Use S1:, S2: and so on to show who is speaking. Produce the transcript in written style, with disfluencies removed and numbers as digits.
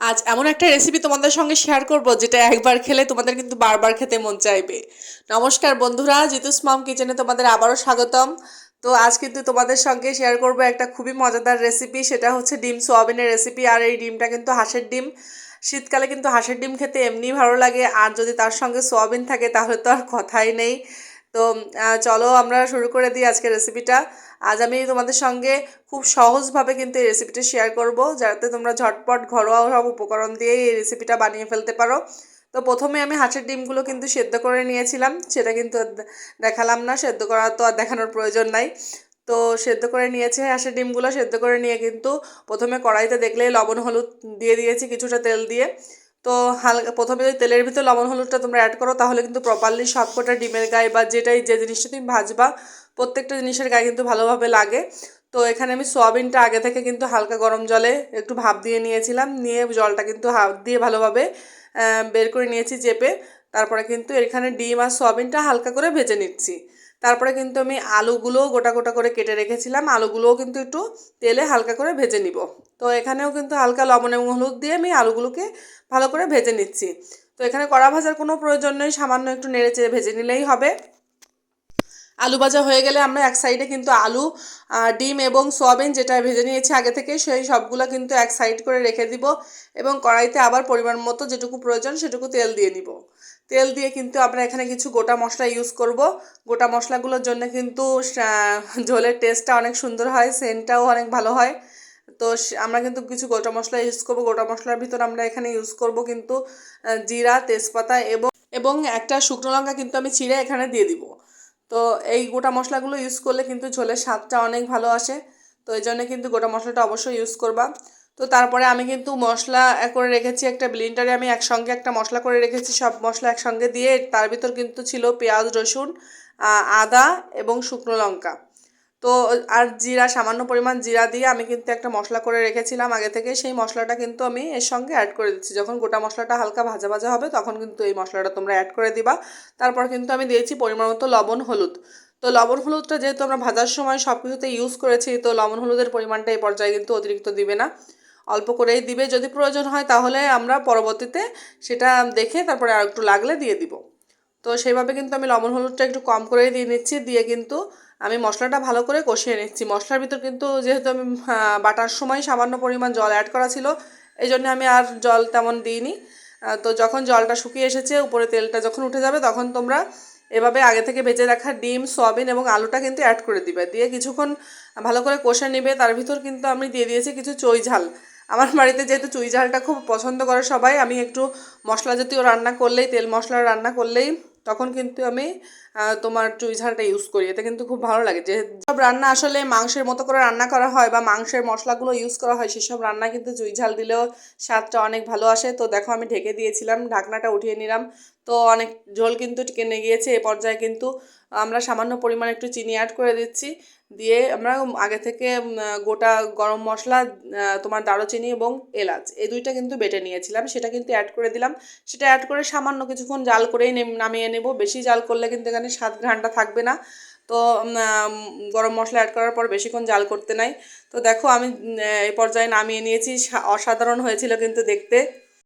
S1: আজ এমন একটা রেসিপি তোমাদের সঙ্গে শেয়ার করব যেটা একবার খেলে তোমাদের কিন্তু বারবার খেতে মন চাইবে। নমস্কার বন্ধুরা, জিতুস মম কিচেনে তোমাদের আবারও স্বাগতম। তো আজ কিন্তু তোমাদের সঙ্গে শেয়ার করব একটা খুবই মজাদার রেসিপি, সেটা হচ্ছে ডিম সোয়াবিনের রেসিপি। আর এই ডিমটা কিন্তু হাঁসের ডিম। শীতকালে কিন্তু হাঁসের ডিম খেতে এমনি ভালো লাগে, আর যদি তার সঙ্গে সোয়াবিন থাকে তাহলে তো আর কথাই নেই। তো চলো আমরা শুরু করে দিই আজকের রেসিপিটা। আজ আমি তোমাদের সঙ্গে খুব সহজভাবে কিন্তু এই রেসিপিটা শেয়ার করব, যাতে তোমরা ঝটপট ঘরোয়া সব উপকরণ দিয়ে এই রেসিপিটা বানিয়ে ফেলতে পারো। তো প্রথমে আমি হাঁসের ডিমগুলো কিন্তু সেদ্ধ করে নিয়েছিলাম, সেটা কিন্তু আর দেখালাম না, সেদ্ধ করা তো আর দেখানোর প্রয়োজন নাই। তো সেদ্ধ করে নিয়েছে হাঁসের ডিমগুলো, সেদ্ধ করে নিয়ে কিন্তু প্রথমে কড়াইতে দেখলেই লবণ হলুদ দিয়ে দিয়েছি কিছুটা তেল দিয়ে। তো হালকা প্রথমে যদি তেলের ভিতর লবণ হলুদটা তোমরা অ্যাড করো তাহলে কিন্তু প্রপারলি সবকটা ডিমের গায়ে বা যে জিনিসটা তুমি ভাজবা প্রত্যেকটা জিনিসের গায়ে কিন্তু ভালোভাবে লাগে। তো এখানে আমি সোয়াবিনটা আগে থেকে কিন্তু হালকা গরম জলে একটু ভাপ দিয়ে নিয়েছিলাম, নিয়ে জলটা কিন্তু হাত দিয়ে ভালোভাবে বের করে নিয়েছি চেপে। তারপরে কিন্তু এখানে ডিম আর সোয়াবিনটা হালকা করে ভেজে নিচ্ছি। তারপরে কিন্তু আমি আলুগুলোও গোটা গোটা করে কেটে রেখেছিলাম, আলুগুলোও কিন্তু একটু তেলে হালকা করে ভেজে নিব। তো এখানেও কিন্তু হালকা লবণ এবং হলুদ দিয়ে আমি আলুগুলোকে ভালো করে ভেজে নিচ্ছি। তো এখানে কড়া ভাজার কোনো প্রয়োজন নেই, সামান্য একটু নেড়ে চেড়ে ভেজে নিলেই হবে। আলু ভাজা হয়ে গেলে আমরা এক সাইডে কিন্তু আলু, ডিম এবং সোয়াবিন যেটা ভেজে নিয়েছি আগে থেকে সেই সবগুলো কিন্তু এক সাইড করে রেখে দিব, এবং কড়াইতে আবার পরিমাণ মতো যেটুকু প্রয়োজন সেটুকু তেল দিয়ে নিব। তেল দিয়ে কিন্তু আমরা এখানে কিছু গোটা মশলা ইউজ করব। গোটা মশলাগুলোর জন্য কিন্তু ঝোলের টেস্টটা অনেক সুন্দর হয়, সেন্টটাও অনেক ভালো হয়। তো আমরা কিন্তু কিছু গোটা মশলা ইউজ করব। গোটা মশলার ভিতর আমরা এখানে ইউজ করব কিন্তু জিরা, তেজপাতা এবং এবং একটা শুকনো লঙ্কা কিন্তু আমি চিড়ে এখানে দিয়ে দিব। তো এই গোটা মশলাগুলো ইউজ করলে কিন্তু ঝোলের স্বাদটা অনেক ভালো আসে। তো এই জন্য কিন্তু গোটা মশলাটা অবশ্যই ইউজ করবা। তো তারপরে আমি কিন্তু মশলা করে রেখেছি, একটা ব্লেন্ডারে আমি একসঙ্গে একটা মশলা করে রেখেছি, সব মশলা একসঙ্গে দিয়ে তার ভিতর কিন্তু ছিল পেঁয়াজ, রসুন, আদা এবং শুকনো লঙ্কা। তো আর জিরা, সামান্য পরিমাণ জিরা দিয়ে আমি কিন্তু একটা মশলা করে রেখেছিলাম আগে থেকে, সেই মশলাটা কিন্তু আমি এর সঙ্গে অ্যাড করে দিচ্ছি। যখন গোটা মশলাটা হালকা ভাজা ভাজা হবে তখন কিন্তু এই মশলাটা তোমরা অ্যাড করে দিবা। তারপর কিন্তু আমি দিয়েছি পরিমাণ মতো লবণ হলুদ। তো লবণ হলুদটা যেহেতু আমরা ভাজার সময় সব কিছুতে ইউজ করেছি, তো লবণ হলুদের পরিমাণটা এই পর্যায়ে কিন্তু অতিরিক্ত দিবে না, অল্প করেই দিবে। যদি প্রয়োজন হয় তাহলে আমরা পরবর্তীতে সেটা দেখে তারপরে আর একটু লাগলে দিয়ে দিব। তো সেইভাবে কিন্তু আমি লবণ হলুদটা একটু কম করেই দিয়ে নিচ্ছি, দিয়ে কিন্তু আমি মশলাটা ভালো করে কষিয়ে নিচ্ছি। মশলার ভিতর কিন্তু যেহেতু আমি বাটার সময় সামান্য পরিমাণ জল অ্যাড করা ছিল, এই জন্য আমি আর জল তেমন দিইনি। তো যখন জলটা শুকিয়ে এসেছে, উপরে তেলটা যখন উঠে যাবে তখন তোমরা এভাবে আগে থেকে ভেজে রাখা ডিম, সয়াবিন এবং আলুটা কিন্তু অ্যাড করে দিবে, দিয়ে কিছুক্ষণ ভালো করে কষে নেবে। তার ভিতর কিন্তু আমি দিয়ে দিয়েছি কিছু চই ঝাল। আমার বাড়িতে যেহেতু চুই ঝালটা খুব পছন্দ করে সবাই, আমি একটু মশলা জাতীয় রান্না করলেই, তেল মশলা রান্না করলেই তখন কিন্তু আমি তোমার চুই ঝালটা ইউজ করি। এটা কিন্তু খুব ভালো লাগে। যে সব রান্না আসলে মাংসের মতো করে রান্না করা হয় বা মাংসের মশলাগুলো ইউজ করা হয়, সেসব রান্না কিন্তু চুই ঝাল দিলেও স্বাদটা অনেক ভালো আসে। তো দেখো আমি ঢেকে দিয়েছিলাম, ঢাকনাটা উঠিয়ে নিলাম। তো অনেক ঝোল কিন্তু টেনে গিয়েছে, এ পর্যায়ে কিন্তু আমরা সামান্য পরিমাণ একটু চিনি অ্যাড করে দিচ্ছি। দিয়ে আমরা আগে থেকে গোটা গরম মশলা, তোমার দারুচিনি এবং এলাচ, এই দুইটা কিন্তু বেটে নিয়েছিলাম, সেটা কিন্তু অ্যাড করে দিলাম। সেটা অ্যাড করে সামান্য কিছুক্ষণ জাল করেই নামিয়ে নেব। বেশি জাল করলে কিন্তু এখানে স্বাদ ঘ্রাণটা থাকবে না। তো গরম মশলা অ্যাড করার পর বেশিক্ষণ জাল করতে নাই। তো দেখো আমি এই পর্যায়ে নামিয়ে নিয়েছি, অসাধারণ হয়েছিল কিন্তু দেখতে।